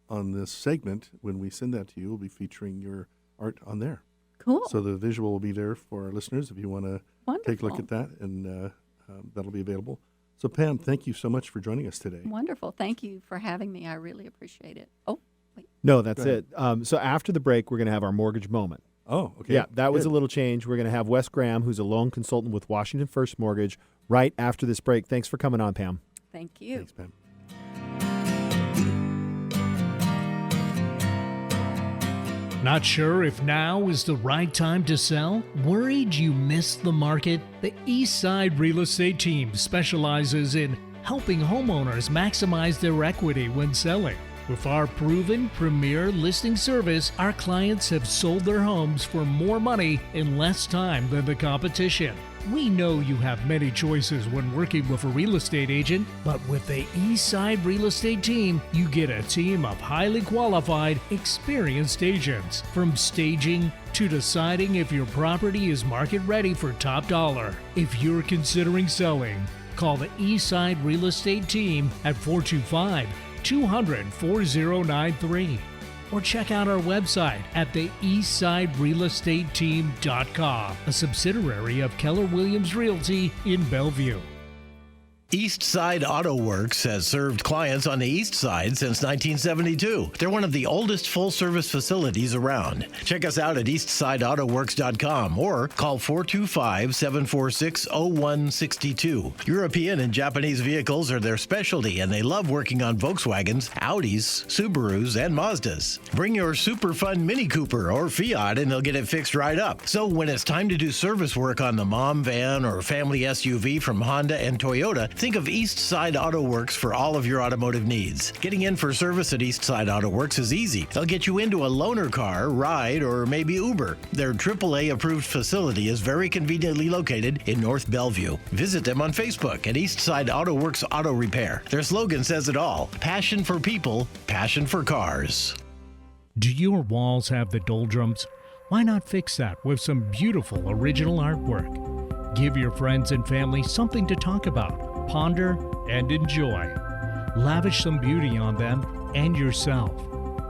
Speaker 3: on this segment, when we send that to you, we'll be featuring your art on there.
Speaker 7: Cool.
Speaker 3: So the visual will be there for our listeners if you want to take a look at that, and that'll be available. So Pam, thank you so much for joining us today.
Speaker 7: Wonderful. Thank you for having me. I really appreciate it. Oh, wait.
Speaker 2: No, that's it. So after the break, we're going to have our mortgage moment.
Speaker 3: Oh, okay.
Speaker 2: Yeah, that was a little change. We're going to have Wes Graham, who's a loan consultant with Washington First Mortgage, right after this break. Thanks for coming on, Pam.
Speaker 7: Thank you.
Speaker 3: Thanks, Pam.
Speaker 1: Not sure if now is the right time to sell? Worried you missed the market? The Eastside Real Estate Team specializes in helping homeowners maximize their equity when selling. With our proven premier listing service, our clients have sold their homes for more money in less time than the competition. We know you have many choices when working with a real estate agent, but with the Eastside Real Estate Team, you get a team of highly qualified, experienced agents. From staging to deciding if your property is market ready for top dollar. If you're considering selling, call the Eastside Real Estate Team at 425-200-4093. Or check out our website at the eastsiderealestateteam.com, a subsidiary of Keller Williams Realty in Bellevue.
Speaker 4: Eastside Auto Works has served clients on the East Side since 1972. They're one of the oldest full-service facilities around. Check us out at eastsideautoworks.com or call 425-746-0162. European and Japanese vehicles are their specialty, and they love working on Volkswagens, Audis, Subarus, and Mazdas. Bring your super fun Mini Cooper or Fiat and they'll get it fixed right up. So when it's time to do service work on the mom van or family SUV from Honda and Toyota, think of Eastside Auto Works for all of your automotive needs. Getting in for service at Eastside Auto Works is easy. They'll get you into a loaner car, ride, or maybe Uber. Their AAA approved facility is very conveniently located in North Bellevue. Visit them on Facebook at Eastside Auto Works Auto Repair. Their slogan says it all: passion for people, passion for cars.
Speaker 1: Do your walls have the doldrums? Why not fix that with some beautiful original artwork? Give your friends and family something to talk about, ponder, and enjoy. Lavish some beauty on them and yourself.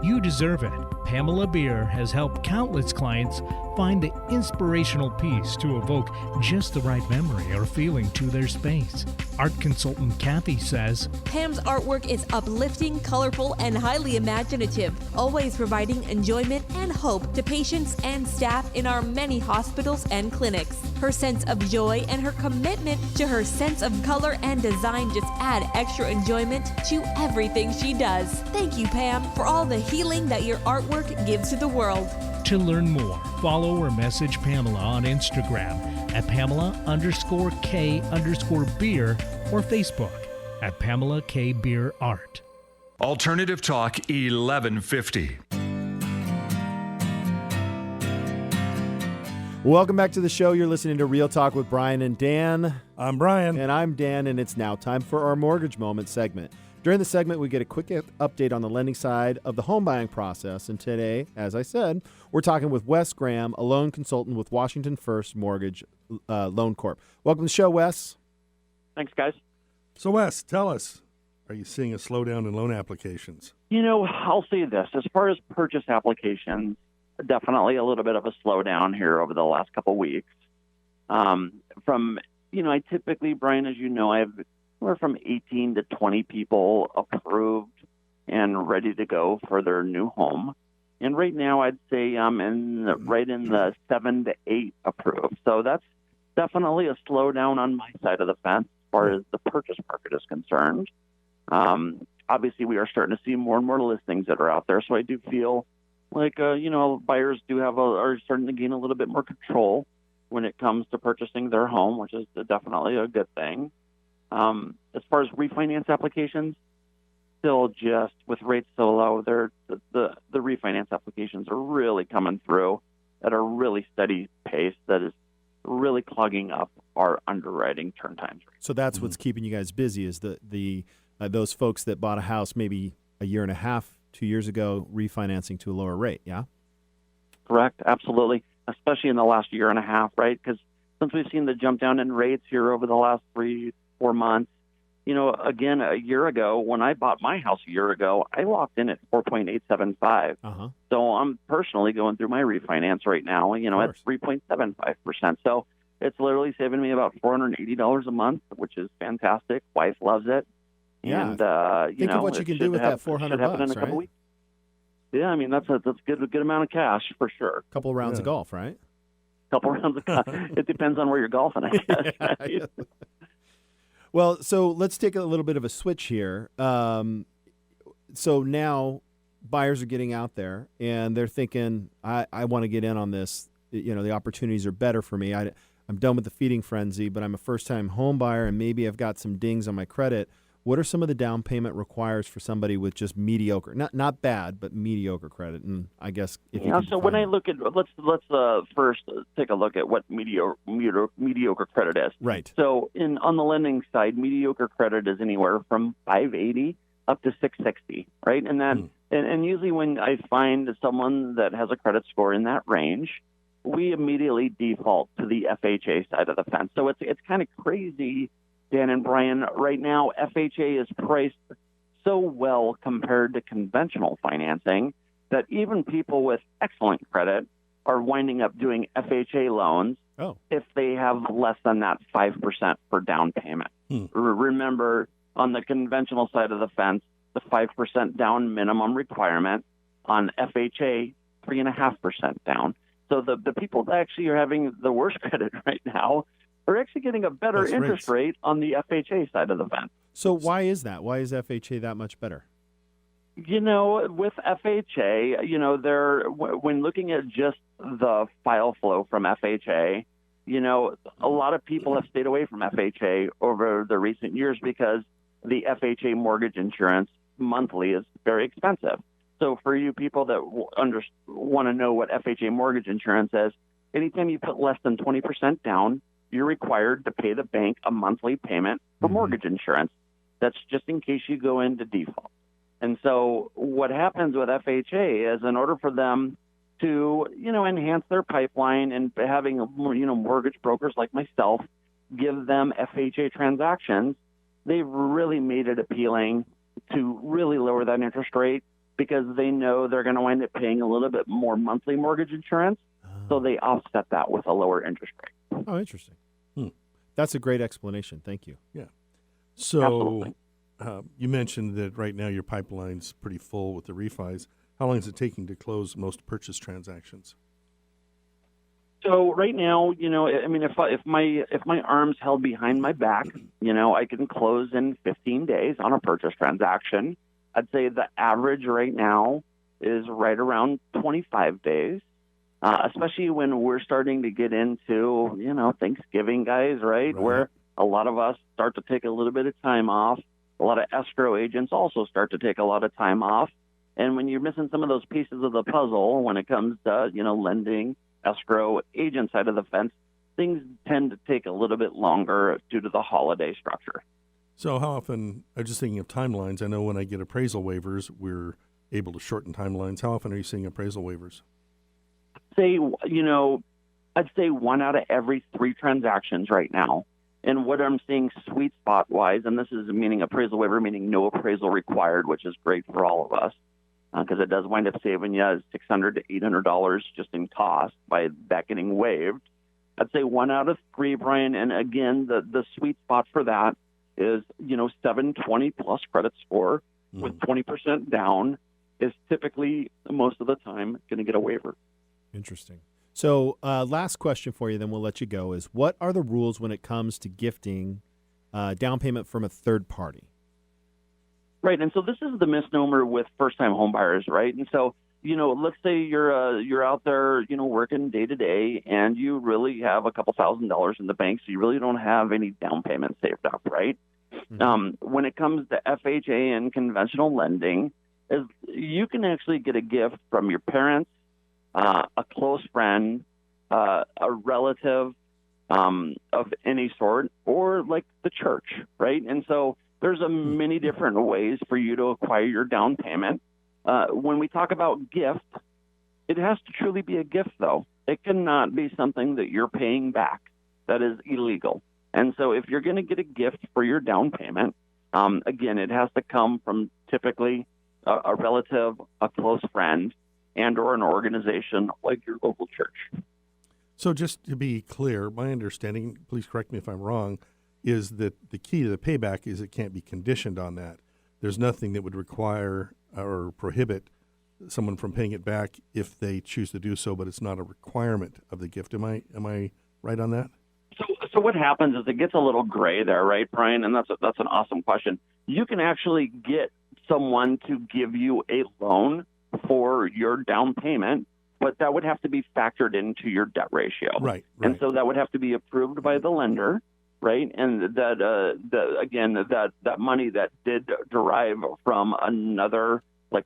Speaker 1: You deserve it. Pamela Beer has helped countless clients find the inspirational piece to evoke just the right memory or feeling to their space. Art consultant Kathy says,
Speaker 5: Pam's artwork is uplifting, colorful, and highly imaginative, always providing enjoyment and hope to patients and staff in our many hospitals and clinics. Her sense of joy and her commitment to her sense of color and design just add extra enjoyment to everything she does. Thank you, Pam, for all the healing that your artwork gives to the world.
Speaker 1: to learn more, follow or message Pamela on Instagram at Pamela_K_beer or Facebook at Pamela K. Beer Art.
Speaker 6: Alternative Talk 1150.
Speaker 2: Welcome back to the show. You're listening to Real Talk with Brian and Dan.
Speaker 3: I'm Brian.
Speaker 2: And I'm Dan, and it's now time for our Mortgage Moment segment. During the segment, we get a quick update on the lending side of the home buying process. And today, as I said, we're talking with Wes Graham, a loan consultant with Washington First Mortgage Loan Corp. Welcome to the show, Wes.
Speaker 8: Thanks, guys.
Speaker 3: So, Wes, tell us, are you seeing a slowdown in loan applications?
Speaker 8: You know, I'll say this. As far as purchase applications, definitely a little bit of a slowdown here over the last couple of weeks. I typically, Brian, as you know, I have anywhere from 18 to 20 people approved and ready to go for their new home. And right now, I'd say I'm right in the 7 to 8 approved. So that's definitely a slowdown on my side of the fence as far as the purchase market is concerned. Obviously, we are starting to see more and more listings that are out there. So I do feel like, buyers are starting to gain a little bit more control when it comes to purchasing their home, which is definitely a good thing. As far as refinance applications, still just with rates so low, the refinance applications are really coming through at a really steady pace that is really clogging up our underwriting turn times.
Speaker 2: So that's what's keeping you guys busy is those folks that bought a house maybe a year and a half, 2 years ago, refinancing to a lower rate, yeah?
Speaker 8: Correct, absolutely, especially in the last year and a half, right? Because since we've seen the jump down in rates here over the last 3-4 months, again, a year ago, when I bought my house a year ago, I locked in at 4.875. So I'm personally going through my refinance right now, at 3.75%. So it's literally saving me about $480 a month, which is fantastic. Wife loves it.
Speaker 2: Yeah.
Speaker 8: And,
Speaker 2: think of what you can do with that $400, right?
Speaker 8: Weeks. Yeah, I mean, that's a good amount of cash for sure.
Speaker 2: A couple rounds of golf, right?
Speaker 8: Couple rounds of golf. It depends on where you're golfing, I guess. Right?
Speaker 2: Well, so let's take a little bit of a switch here. So now buyers are getting out there and they're thinking, I want to get in on this. The opportunities are better for me. I'm done with the feeding frenzy, but I'm a first-time home buyer and maybe I've got some dings on my credit. What are some of the down payment requires for somebody with just mediocre, not bad, but mediocre credit? And I guess if you
Speaker 8: so when I look at let's first take a look at what mediocre credit is.
Speaker 2: Right.
Speaker 8: So on the lending side, mediocre credit is anywhere from 580 up to 660, right? And that and usually when I find someone that has a credit score in that range, we immediately default to the FHA side of the fence. So it's kind of crazy, Dan and Brian. Right now, FHA is priced so well compared to conventional financing that even people with excellent credit are winding up doing FHA loans if they have less than that 5% for down payment. Remember, on the conventional side of the fence, the 5% down minimum requirement. On FHA, 3.5% down. So the people that actually are having the worst credit right now are actually getting a better interest rate on the FHA side of the fence.
Speaker 2: So why is that? Why is FHA that much better?
Speaker 8: With FHA, when looking at just the file flow from FHA, a lot of people have stayed away from FHA over the recent years because the FHA mortgage insurance monthly is very expensive. So for you people that want to know what FHA mortgage insurance is, anytime you put less than 20% down, you're required to pay the bank a monthly payment for mortgage insurance. That's just in case you go into default. And so what happens with FHA is in order for them to, enhance their pipeline and having, mortgage brokers like myself give them FHA transactions, they've really made it appealing to really lower that interest rate because they know they're going to wind up paying a little bit more monthly mortgage insurance. So they offset that with a lower interest rate.
Speaker 2: Oh, interesting. That's a great explanation. Thank you.
Speaker 3: Yeah. So you mentioned that right now your pipeline's pretty full with the refis. How long is it taking to close most purchase transactions?
Speaker 8: So right now, if my arm's held behind my back, I can close in 15 days on a purchase transaction. I'd say the average right now is right around 25 days. Especially when we're starting to get into, Thanksgiving, guys, right? Where a lot of us start to take a little bit of time off. A lot of escrow agents also start to take a lot of time off. And when you're missing some of those pieces of the puzzle when it comes to, lending, escrow, agent side of the fence, things tend to take a little bit longer due to the holiday structure.
Speaker 3: So how often, I'm just thinking of timelines. I know when I get appraisal waivers, we're able to shorten timelines. How often are you seeing appraisal waivers?
Speaker 8: I'd say 1 out of every 3 transactions right now. And what I'm seeing sweet spot wise, and this is meaning appraisal waiver, meaning no appraisal required, which is great for all of us because it does wind up saving you $600 to $800 just in cost by that getting waived. I'd say 1 out of 3, Brian. And again, the sweet spot for that is, 720 plus credit score. with 20% down is typically, most of the time, going to get a waiver.
Speaker 2: Interesting. So last question for you, then we'll let you go, is what are the rules when it comes to gifting down payment from a third party?
Speaker 8: Right, and so this is the misnomer with first-time home buyers, right? And so, let's say you're out there, working day to day, and you really have a couple $1,000s in the bank, so you really don't have any down payment saved up, right? Mm-hmm. When it comes to FHA and conventional lending, is you can actually get a gift from your parents, a close friend, a relative of any sort, or like the church, right? And so there's many different ways for you to acquire your down payment. When we talk about gift, it has to truly be a gift, though. It cannot be something that you're paying back. That is illegal. And so if you're going to get a gift for your down payment, again, it has to come from typically a relative, a close friend, and or an organization like your local church.
Speaker 3: So just to be clear, my understanding, please correct me if I'm wrong, is that the key to the payback is it can't be conditioned on that. There's nothing that would require or prohibit someone from paying it back if they choose to do so, but it's not a requirement of the gift. Am I right on that?
Speaker 8: So what happens is it gets a little gray there, right, Brian? And that's an awesome question. You can actually get someone to give you a loan for your down payment, but that would have to be factored into your debt ratio.
Speaker 3: Right.
Speaker 8: And so that would have to be approved by the lender. Right, and that money that did derive from another, let's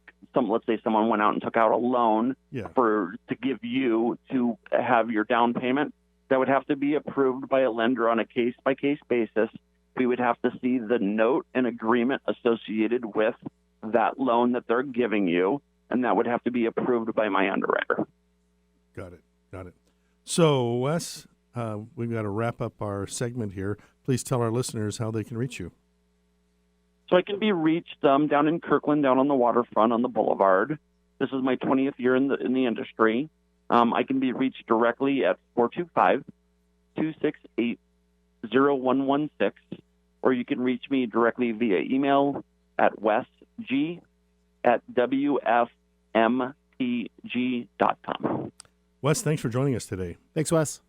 Speaker 8: say someone went out and took out a loan to give you to have your down payment, that would have to be approved by a lender on a case-by-case basis. We would have to see the note and agreement associated with that loan that they're giving you, and that would have to be approved by my underwriter.
Speaker 3: Got it. So, Wes, we've got to wrap up our segment here. Please tell our listeners how they can reach you.
Speaker 8: So I can be reached down in Kirkland, down on the waterfront on the boulevard. This is my 20th year in the industry. I can be reached directly at 425-268-0116, or you can reach me directly via email at wesg@wfmpg.com.
Speaker 3: Wes, thanks for joining us today.
Speaker 2: Thanks, Wes.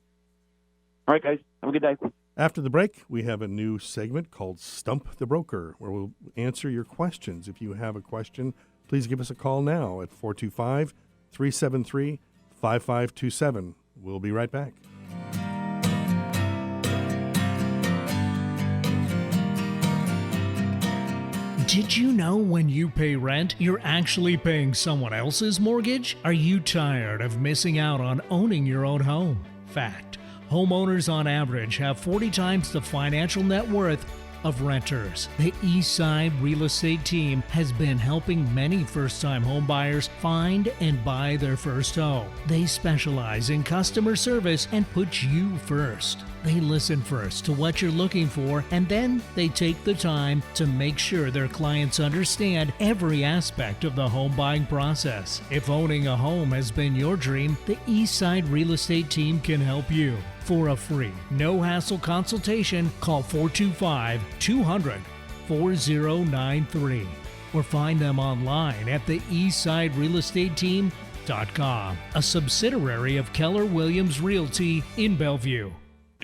Speaker 8: All right, guys. Have a good day.
Speaker 3: After the break, we have a new segment called Stump the Broker, where we'll answer your questions. If you have a question, please give us a call now at 425-373-5527. We'll be right back.
Speaker 1: Did you know when you pay rent, you're actually paying someone else's mortgage? Are you tired of missing out on owning your own home? Fact. Homeowners on average have 40 times the financial net worth of renters. The Eastside Real Estate Team has been helping many first-time home buyers find and buy their first home. They specialize in customer service and put you first. They listen first to what you're looking for, and then they take the time to make sure their clients understand every aspect of the home buying process. If owning a home has been your dream, the Eastside Real Estate Team can help you. For a free, no-hassle consultation, call 425-200-4093 or find them online at the eastsiderealestateteam.com, a subsidiary of Keller Williams Realty in Bellevue.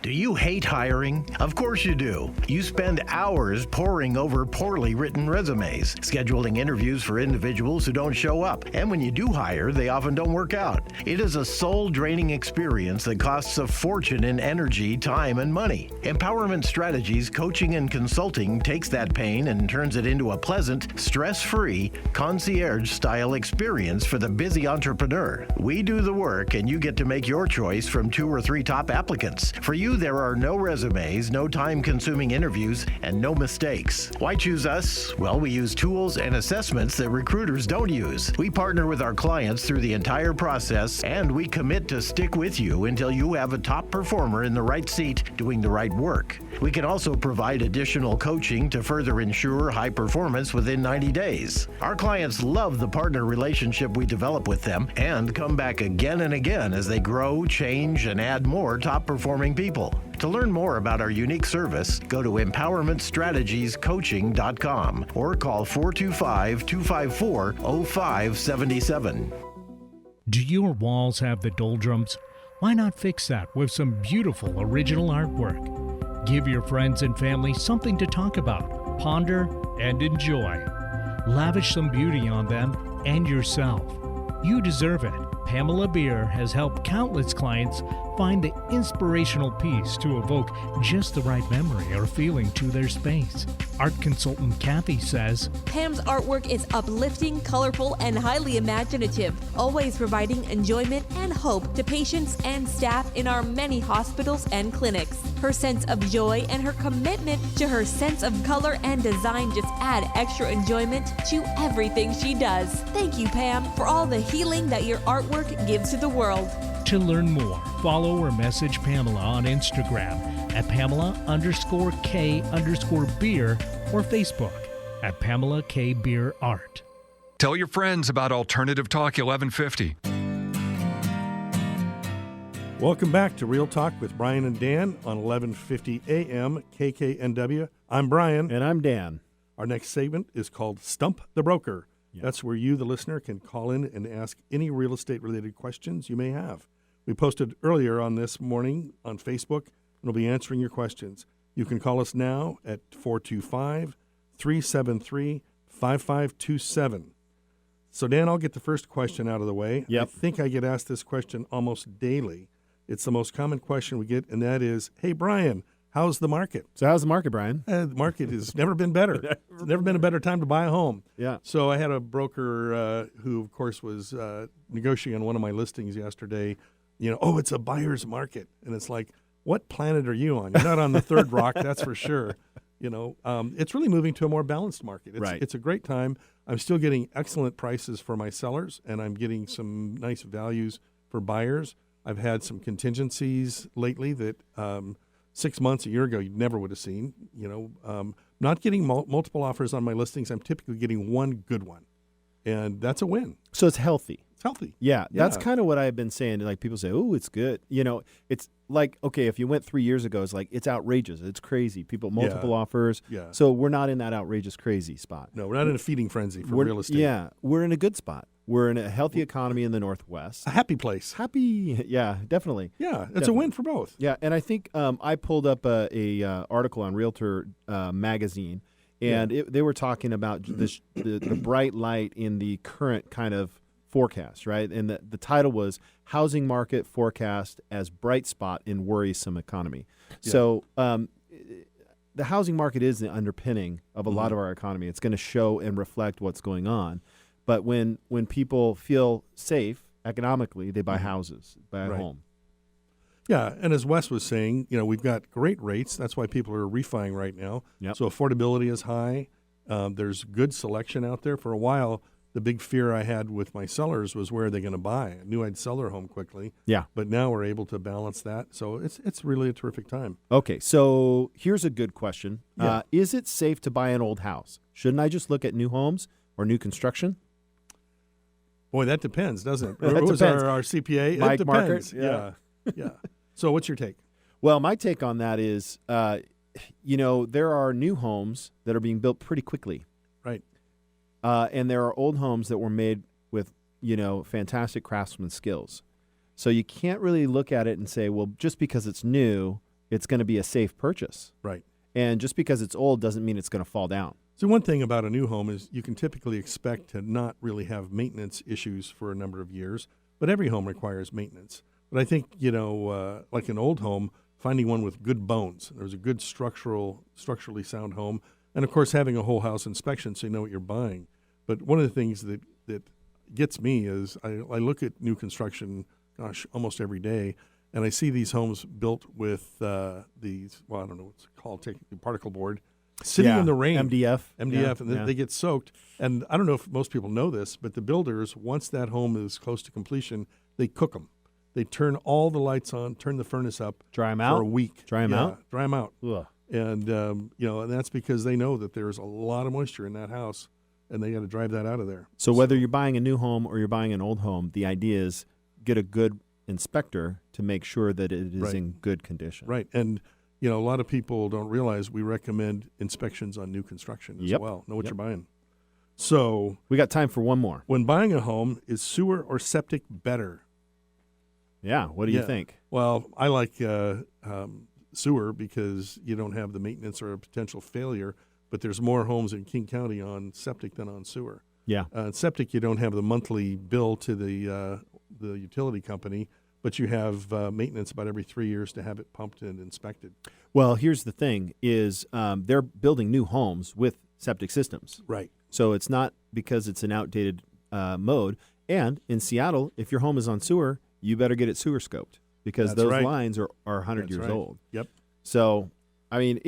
Speaker 4: Do you hate hiring? Of course you do. You spend hours poring over poorly written resumes, scheduling interviews for individuals who don't show up. And when you do hire, they often don't work out. It is a soul-draining experience that costs a fortune in energy, time, and money. Empowerment Strategies Coaching and Consulting takes that pain and turns it into a pleasant, stress-free, concierge-style experience for the busy entrepreneur. We do the work, and you get to make your choice from 2 or 3 top applicants. For you, there are no resumes, no time-consuming interviews, and no mistakes. Why choose us? Well, we use tools and assessments that recruiters don't use. We partner with our clients through the entire process, and we commit to stick with you until you have a top performer in the right seat doing the right work. We can also provide additional coaching to further ensure high performance within 90 days. Our clients love the partner relationship we develop with them and come back again and again as they grow, change, and add more top-performing people. simple. To learn more about our unique service, go to empowermentstrategiescoaching.com or call 425-254-0577.
Speaker 1: Do your walls have the doldrums? Why not fix that with some beautiful original artwork? Give your friends and family something to talk about, ponder, and enjoy. Lavish some beauty on them and yourself. You deserve it. Pamela Beer has helped countless clients find the inspirational piece to evoke just the right memory or feeling to their space. Art consultant Kathy says,
Speaker 5: Pam's artwork is uplifting, colorful, and highly imaginative, always providing enjoyment and hope to patients and staff in our many hospitals and clinics. Her sense of joy and her commitment to her sense of color and design just add extra enjoyment to everything she does. Thank you, Pam, for all the healing that your artwork gives to the world.
Speaker 1: to learn more, follow or message Pamela on Instagram at Pamela_K_beer or Facebook at Pamela K. Beer Art.
Speaker 6: Tell your friends about Alternative Talk 1150.
Speaker 3: Welcome back to Real Talk with Brian and Dan on 1150 AM KKNW. I'm Brian.
Speaker 2: And I'm Dan.
Speaker 3: Our next segment is called Stump the Broker. Yeah. That's where you, the listener, can call in and ask any real estate-related questions you may have. We posted earlier on this morning on Facebook, and we'll be answering your questions. You can call us now at 425-373-5527. So, Dan, I'll get the first question out of the way.
Speaker 2: Yep.
Speaker 3: I think I get asked this question almost daily. It's the most common question we get, and that is, hey, Brian, how's the market?
Speaker 2: So how's the market, Brian?
Speaker 3: The market has never been better. It's never been a better time to buy a home.
Speaker 2: Yeah.
Speaker 3: So I had a broker who, of course, was negotiating on one of my listings yesterday. It's a buyer's market. And it's like, what planet are you on? You're not on the third rock, that's for sure. It's really moving to a more balanced market. It's a great time. I'm still getting excellent prices for my sellers, and I'm getting some nice values for buyers. I've had some contingencies lately that 6 months, a year ago, you never would have seen. Not getting multiple offers on my listings. I'm typically getting one good one, and that's a win.
Speaker 2: So it's healthy.
Speaker 3: It's healthy.
Speaker 2: Yeah, that's kind of what I've been saying. Like people say, "Oh, it's good." It's like, okay, if you went 3 years ago, it's like it's outrageous. It's crazy. People multiple offers.
Speaker 3: Yeah.
Speaker 2: So we're not in that outrageous crazy spot.
Speaker 3: No, we're not in a feeding frenzy for real estate.
Speaker 2: Yeah, we're in a good spot. We're in a healthy economy in the Northwest.
Speaker 3: A happy place.
Speaker 2: Happy, yeah, definitely.
Speaker 3: Yeah, it's a win for both.
Speaker 2: Yeah, and I think I pulled up a article on Realtor magazine, and they were talking about the bright light in the current kind of forecast, right? And the title was Housing Market Forecast as Bright Spot in Worrisome Economy. Yeah. So the housing market is the underpinning of a lot of our economy. It's going to show and reflect what's going on. But when people feel safe economically, they buy houses, buy a home.
Speaker 3: Yeah, and as Wes was saying, we've got great rates. That's why people are refining right now.
Speaker 2: Yep.
Speaker 3: So affordability is high. There's good selection out there. For a while, the big fear I had with my sellers was where are they going to buy? I knew I'd sell their home quickly. Yeah. But now we're able to balance that. So it's really a terrific time.
Speaker 2: Okay, so here's a good question. Yeah. Is it safe to buy an old house? Shouldn't I just look at new homes or new construction?
Speaker 3: Boy, that depends, doesn't it?
Speaker 2: That
Speaker 3: Who's
Speaker 2: depends.
Speaker 3: Our CPA?
Speaker 2: Mike
Speaker 3: it depends.
Speaker 2: Market?
Speaker 3: Yeah. So what's your take?
Speaker 2: Well, my take on that is, there are new homes that are being built pretty quickly.
Speaker 3: Right.
Speaker 2: And there are old homes that were made with, fantastic craftsman skills. So you can't really look at it and say, well, just because it's new, it's going to be a safe purchase.
Speaker 3: Right.
Speaker 2: And just because it's old doesn't mean it's going to fall down.
Speaker 3: So one thing about a new home is you can typically expect to not really have maintenance issues for a number of years, but every home requires maintenance. But I think, like an old home, finding one with good bones, there's a good structurally sound home, and, of course, having a whole house inspection so you know what you're buying. But one of the things that gets me is I look at new construction, almost every day, and I see these homes built with I don't know what's it called, technically particle board, sitting in the rain.
Speaker 2: MDF,
Speaker 3: and they get soaked. And I don't know if most people know this, but the builders, once that home is close to completion, they cook them. They turn all the lights on, turn the furnace up.
Speaker 2: Dry them out?
Speaker 3: For a week.
Speaker 2: Dry them out?
Speaker 3: Dry them out.
Speaker 2: Ugh.
Speaker 3: And, and that's because they know that there's a lot of moisture in that house, and they got to drive that out of there.
Speaker 2: So whether you're buying a new home or you're buying an old home, the idea is get a good inspector to make sure that it is
Speaker 3: Right.
Speaker 2: in good condition.
Speaker 3: Right. And, a lot of people don't realize we recommend inspections on new construction as
Speaker 2: Yep.
Speaker 3: well. Know what
Speaker 2: Yep.
Speaker 3: you're buying. So
Speaker 2: We got time for one more.
Speaker 3: when buying a home, is sewer or septic better?
Speaker 2: Yeah. What do you
Speaker 3: Yeah.
Speaker 2: think?
Speaker 3: Well, I like sewer because you don't have the maintenance or a potential failure, but there's more homes in King County on septic than on sewer.
Speaker 2: Yeah.
Speaker 3: Septic, you don't have the monthly bill to the utility company, but you have maintenance about every 3 years to have it pumped and inspected.
Speaker 2: Well, here's the thing: is they're building new homes with septic systems.
Speaker 3: Right.
Speaker 2: So it's not because it's an outdated mode. And in Seattle, if your home is on sewer, you better get it sewer scoped because
Speaker 3: That's
Speaker 2: those
Speaker 3: right.
Speaker 2: lines are 100
Speaker 3: That's
Speaker 2: years
Speaker 3: right.
Speaker 2: old.
Speaker 3: Yep.
Speaker 2: So, I mean,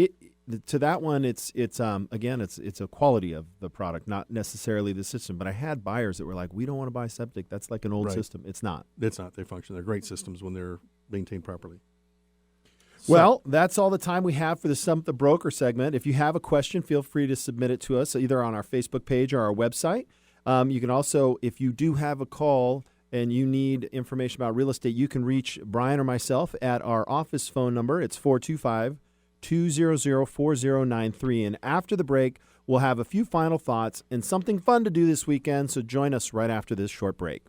Speaker 2: to that one, it's again, it's a quality of the product, not necessarily the system. But I had buyers that were like, "We don't want to buy septic. That's like an old
Speaker 3: Right.
Speaker 2: system." It's not.
Speaker 3: It's not. They function. They're great systems when they're maintained properly.
Speaker 2: Well, that's all the time we have for the Stump the Broker segment. If you have a question, feel free to submit it to us either on our Facebook page or our website. You can also, if you do have a call and you need information about real estate, you can reach Brian or myself at our office phone number. It's 425-200-4093. And after the break, we'll have a few final thoughts and something fun to do this weekend. So join us right after this short break.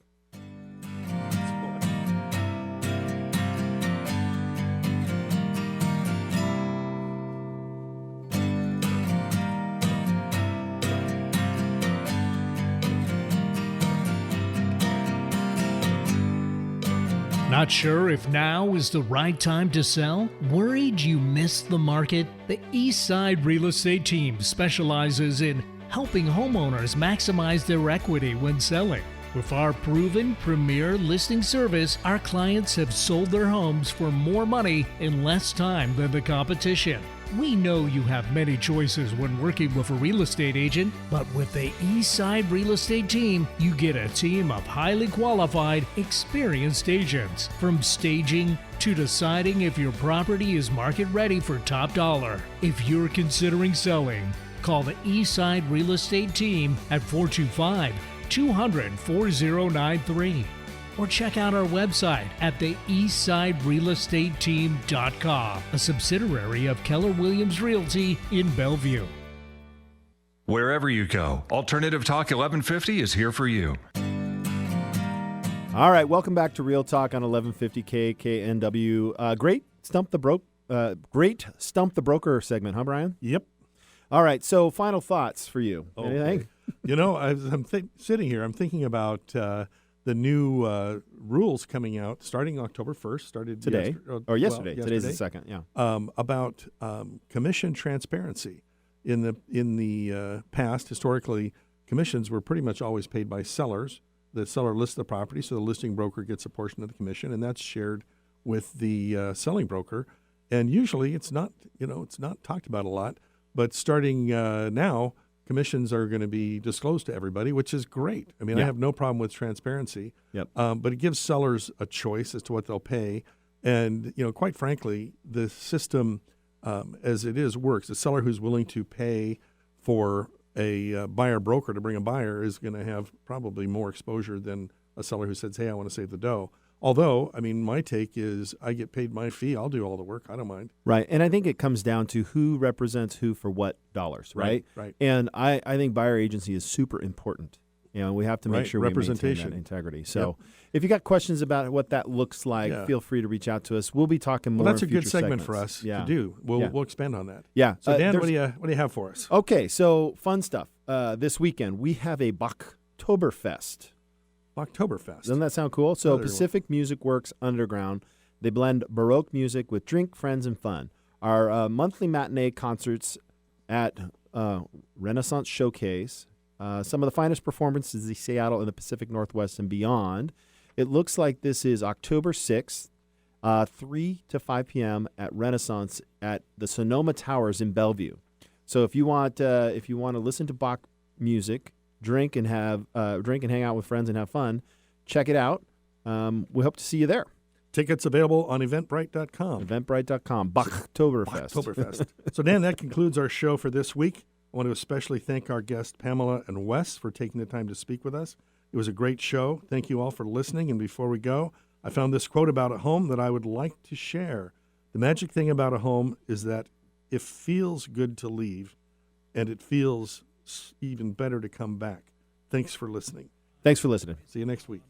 Speaker 1: Not sure if now is the right time to sell? Worried you missed the market? The Eastside Real Estate Team specializes in helping homeowners maximize their equity when selling. With our proven premier listing service, our clients have sold their homes for more money in less time than the competition. We know you have many choices when working with a real estate agent, but with the Eastside Real Estate Team, you get a team of highly qualified, experienced agents. From staging to deciding if your property is market ready for top dollar. If you're considering selling, call the Eastside Real Estate Team at 425-200-4093. Or check out our website at the eastsiderealestateteam.com, a subsidiary of Keller Williams Realty in Bellevue.
Speaker 6: Wherever you go, Alternative Talk 1150 is here for you.
Speaker 2: All right, welcome back to Real Talk on 1150 KKNW. Great Stump the Broker segment, huh, Brian?
Speaker 3: Yep.
Speaker 2: All right, so final thoughts for you. Anything?
Speaker 3: As I'm sitting here, I'm thinking about the new rules coming out starting October 1st. Started
Speaker 2: Today. Yesterday. Today's the 2nd, yeah.
Speaker 3: About commission transparency. In the past, historically, commissions were pretty much always paid by sellers. The seller lists the property, so the listing broker gets a portion of the commission, and that's shared with the selling broker. And usually, it's not talked about a lot. But starting now, commissions are going to be disclosed to everybody, which is great. I mean, I have no problem with transparency.
Speaker 2: Yep.
Speaker 3: But it gives sellers a choice as to what they'll pay. And, quite frankly, the system as it is works. The seller who's willing to pay for a buyer broker to bring a buyer is going to have probably more exposure than a seller who says, hey, I want to save the dough. Although, I mean, my take is I get paid my fee. I'll do all the work. I don't mind.
Speaker 2: Right. And I think it comes down to who represents who for what dollars, right?
Speaker 3: Right.
Speaker 2: And I think buyer agency is super important. We have to make sure we maintain
Speaker 3: Representation.
Speaker 2: that integrity. So if you got questions about what that looks like, feel free to reach out to us. We'll be talking more.
Speaker 3: Well, that's a
Speaker 2: in
Speaker 3: good
Speaker 2: future
Speaker 3: segment
Speaker 2: segments.
Speaker 3: for us to do. We'll expand on that.
Speaker 2: Yeah.
Speaker 3: So, Dan, what do you have for us?
Speaker 2: Okay, so fun stuff. This weekend, we have a Bachtoberfest.
Speaker 3: Oktoberfest.
Speaker 2: Doesn't that sound cool? So
Speaker 3: Very
Speaker 2: Pacific Music Works Underground. They blend Baroque music with drink, friends, and fun. Our monthly matinee concerts at Renaissance Showcase. Some of the finest performances in Seattle and the Pacific Northwest and beyond. It looks like this is October 6th, 3 to 5 p.m. at Renaissance at the Sonoma Towers in Bellevue. So if you want to listen to Bach music, drink and hang out with friends and have fun, check it out. We hope to see you there.
Speaker 3: Tickets available on eventbrite.com.
Speaker 2: Eventbrite.com. Bachtoberfest.
Speaker 3: Oktoberfest. So, Dan, that concludes our show for this week. I want to especially thank our guests, Pamela and Wes, for taking the time to speak with us. It was a great show. Thank you all for listening. And before we go, I found this quote about a home that I would like to share. The magic thing about a home is that it feels good to leave, and it feels even better to come back. Thanks for listening.
Speaker 2: Thanks for listening.
Speaker 3: See you next week.